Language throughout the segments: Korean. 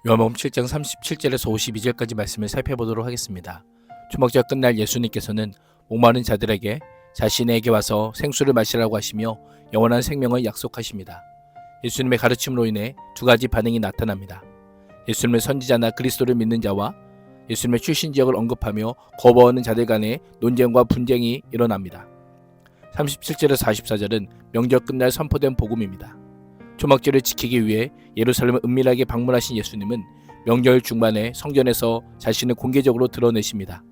요한복음 7장 37절에서 52절까지 말씀을 살펴보도록 하겠습니다. 초막절이 끝날 예수님께서는 목마른 자들에게 자신에게 와서 생수를 마시라고 하시며 영원한 생명을 약속하십니다. 예수님의 가르침으로 인해 두 가지 반응이 나타납니다. 예수님의 선지자나 그리스도를 믿는 자와 예수님의 출신 지역을 언급하며 거부하는 자들 간의 논쟁과 분쟁이 일어납니다. 37절에서 44절은 명절 끝날 선포된 복음입니다. 초막절을 지키기 위해 예루살렘을 은밀하게 방문하신 예수님은 명절 중반에 성전에서 자신을 공개적으로 드러내십니다.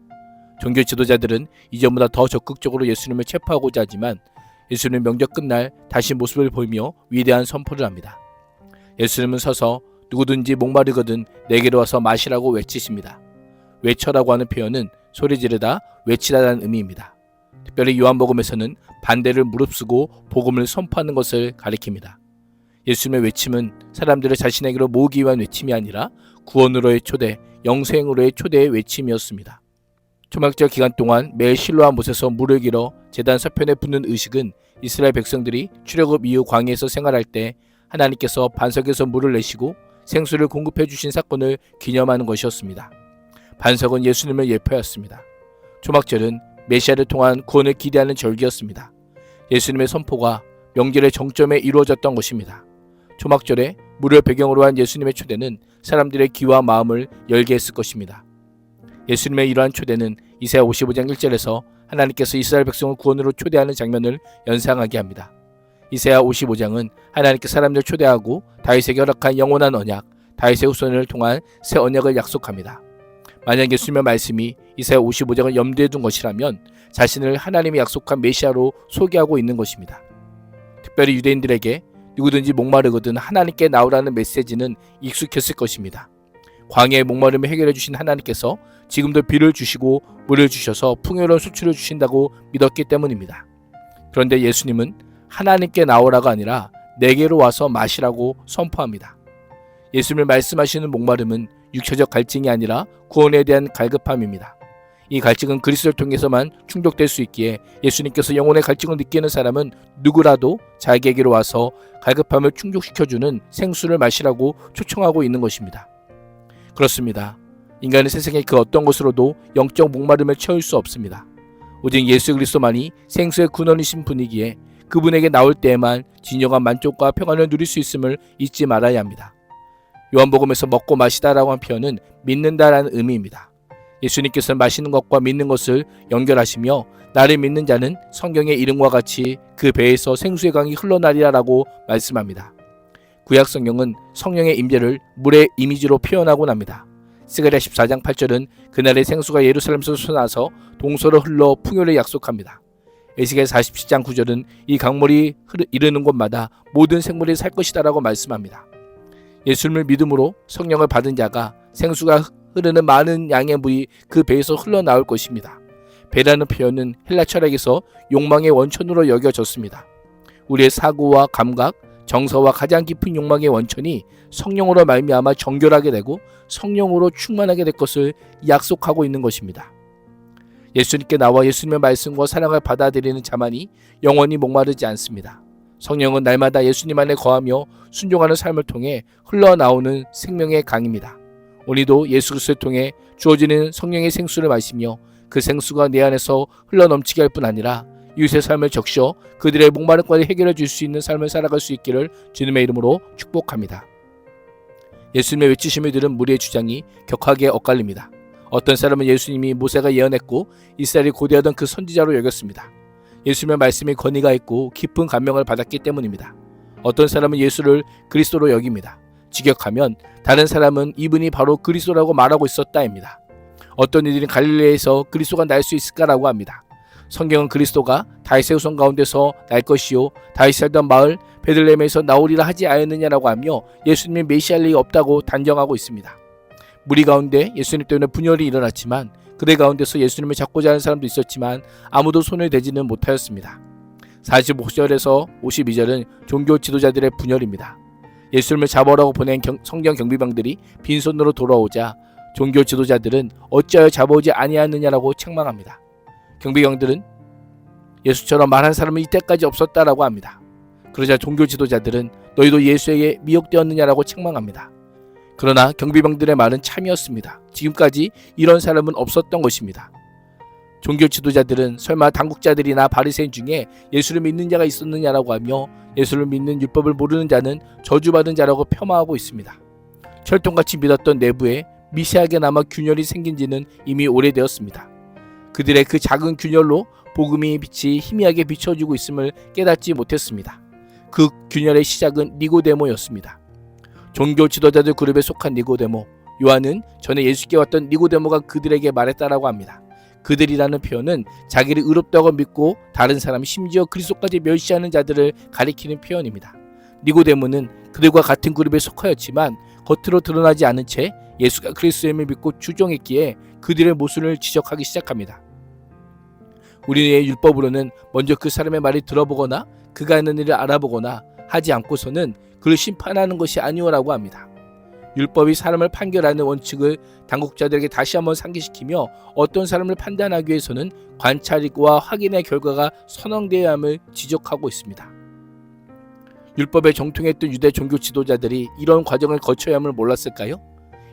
종교 지도자들은 이전보다 더 적극적으로 예수님을 체포하고자 하지만 예수님은 명절 끝날 다시 모습을 보이며 위대한 선포를 합니다. 예수님은 서서 누구든지 목마르거든 내게로 와서 마시라고 외치십니다. 외쳐라고 하는 표현은 소리 지르다, 외치다라는 의미입니다. 특별히 요한복음에서는 반대를 무릅쓰고 복음을 선포하는 것을 가리킵니다. 예수님의 외침은 사람들을 자신에게로 모으기 위한 외침이 아니라 구원으로의 초대, 영생으로의 초대의 외침이었습니다. 초막절 기간 동안 매일 실로와 못에서 물을 길어 제단 서편에 붓는 의식은 이스라엘 백성들이 출애굽 이후 광야에서 생활할 때 하나님께서 반석에서 물을 내시고 생수를 공급해 주신 사건을 기념하는 것이었습니다. 반석은 예수님을 예표하였습니다. 초막절은 메시아를 통한 구원을 기대하는 절기였습니다. 예수님의 선포가 명절의 정점에 이루어졌던 것입니다. 초막절에 물을 배경으로 한 예수님의 초대는 사람들의 귀와 마음을 열게 했을 것입니다. 예수님의 이러한 초대는 이사야 55장 1절에서 하나님께서 이스라엘 백성을 구원으로 초대하는 장면을 연상하게 합니다. 이사야 55장은 하나님께 사람들을 초대하고 다윗에게 허락한 영원한 언약, 다윗의 후손을 통한 새 언약을 약속합니다. 만약 예수님의 말씀이 이사야 55장을 염두에 둔 것이라면 자신을 하나님이 약속한 메시아로 소개하고 있는 것입니다. 특별히 유대인들에게 누구든지 목마르거든 하나님께 나오라는 메시지는 익숙했을 것입니다. 광야의 목마름을 해결해 주신 하나님께서 지금도 비를 주시고 물을 주셔서 풍요로운 수출을 주신다고 믿었기 때문입니다. 그런데 예수님은 하나님께 나오라가 아니라 내게로 와서 마시라고 선포합니다. 예수님을 말씀하시는 목마름은 육체적 갈증이 아니라 구원에 대한 갈급함입니다. 이 갈증은 그리스도를 통해서만 충족될 수 있기에 예수님께서 영혼의 갈증을 느끼는 사람은 누구라도 자기에게로 와서 갈급함을 충족시켜주는 생수를 마시라고 초청하고 있는 것입니다. 그렇습니다. 인간은 세상의 그 어떤 것으로도 영적 목마름을 채울 수 없습니다. 오직 예수 그리스도만이 생수의 근원이신 분이기에 그분에게 나올 때에만 진정한 만족과 평안을 누릴 수 있음을 잊지 말아야 합니다. 요한복음에서 먹고 마시다라고 한 표현은 믿는다라는 의미입니다. 예수님께서는 마시는 것과 믿는 것을 연결하시며 나를 믿는 자는 성경의 이름과 같이 그 배에서 생수의 강이 흘러나리라라고 말씀합니다. 구약 성경은 성령의 임재를 물의 이미지로 표현하곤 합니다. 스가랴 14장 8절은 그날의 생수가 예루살렘에서 솟아나서 동서로 흘러 풍요를 약속합니다. 에스겔 47장 9절은 이 강물이 이르는 곳마다 모든 생물이 살 것이다라고 말씀합니다. 예수님을 믿음으로 성령을 받은 자가 생수가 흐르는 많은 양의 물이 그 배에서 흘러나올 것입니다. 배라는 표현은 헬라 철학에서 욕망의 원천으로 여겨졌습니다. 우리의 사고와 감각, 정서와 가장 깊은 욕망의 원천이 성령으로 말미암아 정결하게 되고 성령으로 충만하게 될 것을 약속하고 있는 것입니다. 예수님께 나와 예수님의 말씀과 사랑을 받아들이는 자만이 영원히 목마르지 않습니다. 성령은 날마다 예수님 안에 거하며 순종하는 삶을 통해 흘러나오는 생명의 강입니다. 오늘도 예수 그리스도를 통해 주어지는 성령의 생수를 마시며 그 생수가 내 안에서 흘러넘치게 할 뿐 아니라 이웃의 삶을 적셔 그들의 목마름까지 해결해 줄 수 있는 삶을 살아갈 수 있기를 주님의 이름으로 축복합니다. 예수님의 외치심을 들은 무리의 주장이 격하게 엇갈립니다. 어떤 사람은 예수님이 모세가 예언했고 이스라엘이 고대하던 그 선지자로 여겼습니다. 예수님의 말씀이 권위가 있고 깊은 감명을 받았기 때문입니다. 어떤 사람은 예수를 그리스도로 여깁니다. 직역하면 다른 사람은 이분이 바로 그리스도라고 말하고 있었다입니다. 어떤 이들은 갈릴레에서 그리스도가 날 수 있을까라고 합니다. 성경은 그리스도가 다윗의 후손 가운데서 날 것이요 다윗이 살던 마을 베들레헴에서 나오리라 하지 않았느냐라고 하며 예수님이 메시아일 리 없다고 단정하고 있습니다. 무리 가운데 예수님 때문에 분열이 일어났지만 그들 가운데서 예수님을 잡고자 하는 사람도 있었지만 아무도 손을 대지는 못하였습니다. 45절에서 52절은 종교 지도자들의 분열입니다. 예수님을 잡으라고 보낸 성경 경비병들이 빈손으로 돌아오자 종교 지도자들은 어찌하여 잡아오지 아니하느냐라고 책망합니다. 경비병들은 예수처럼 말한 사람은 이때까지 없었다라고 합니다. 그러자 종교 지도자들은 너희도 예수에게 미혹되었느냐라고 책망합니다. 그러나 경비병들의 말은 참이었습니다. 지금까지 이런 사람은 없었던 것입니다. 종교 지도자들은 설마 당국자들이나 바리새인 중에 예수를 믿는 자가 있었느냐라고 하며 예수를 믿는 율법을 모르는 자는 저주받은 자라고 폄하하고 있습니다. 철통같이 믿었던 내부에 미세하게나마 균열이 생긴 지는 이미 오래되었습니다. 그들의 그 작은 균열로 복음의 빛이 희미하게 비춰지고 있음을 깨닫지 못했습니다. 그 균열의 시작은 니고데모였습니다. 종교 지도자들 그룹에 속한 니고데모, 요한은 전에 예수께 왔던 니고데모가 그들에게 말했다라고 합니다. 그들이라는 표현은 자기를 의롭다고 믿고 다른 사람 심지어 그리스도까지 멸시하는 자들을 가리키는 표현입니다. 니고데모는 그들과 같은 그룹에 속하였지만 겉으로 드러나지 않은 채 예수가 그리스도임을 믿고 주종했기에 그들의 모순을 지적하기 시작합니다. 우리의 율법으로는 먼저 그 사람의 말을 들어보거나 그가 하는 일을 알아보거나 하지 않고서는 그를 심판하는 것이 아니오라고 합니다. 율법이 사람을 판결하는 원칙을 당국자들에게 다시 한번 상기시키며 어떤 사람을 판단하기 위해서는 관찰과 확인의 결과가 선언되어야 함을 지적하고 있습니다. 율법에 정통했던 유대 종교 지도자들이 이런 과정을 거쳐야 함을 몰랐을까요?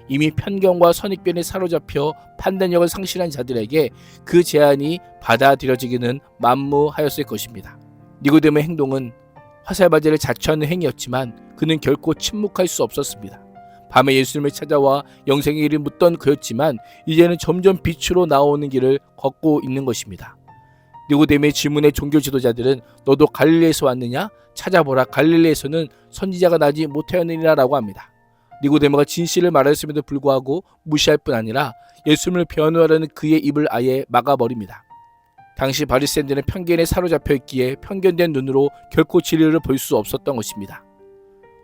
이미 편견과 선입견에 사로잡혀 판단력을 상실한 자들에게 그 제안이 받아들여지기는 만무하였을 것입니다. 니고데모의 행동은 화살바지를 자처하는 행위였지만 그는 결코 침묵할 수 없었습니다. 밤에 예수님을 찾아와 영생의 길을 묻던 그였지만 이제는 점점 빛으로 나오는 길을 걷고 있는 것입니다. 니고데모의 질문에 종교 지도자들은 너도 갈릴리에서 왔느냐? 찾아보라. 갈릴리에서는 선지자가 나지 못하였느니라 라고 합니다. 니고데모가 진실을 말했음에도 불구하고 무시할 뿐 아니라 예수님을 변호하려는 그의 입을 아예 막아버립니다. 당시 바리새인들은 편견에 사로잡혀 있기에 편견된 눈으로 결코 진리를 볼 수 없었던 것입니다.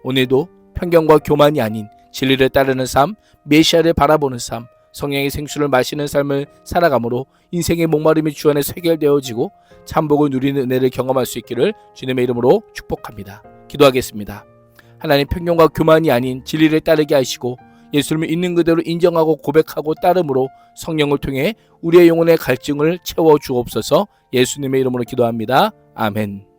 오늘도 편견과 교만이 아닌 진리를 따르는 삶, 메시아를 바라보는 삶, 성령의 생수를 마시는 삶을 살아감으로 인생의 목마름이 주 안에서 해결되어지고 참복을 누리는 은혜를 경험할 수 있기를 주님의 이름으로 축복합니다. 기도하겠습니다. 하나님, 편견과 교만이 아닌 진리를 따르게 하시고 예수님을 있는 그대로 인정하고 고백하고 따름으로 성령을 통해 우리의 영혼의 갈증을 채워 주옵소서. 예수님의 이름으로 기도합니다. 아멘.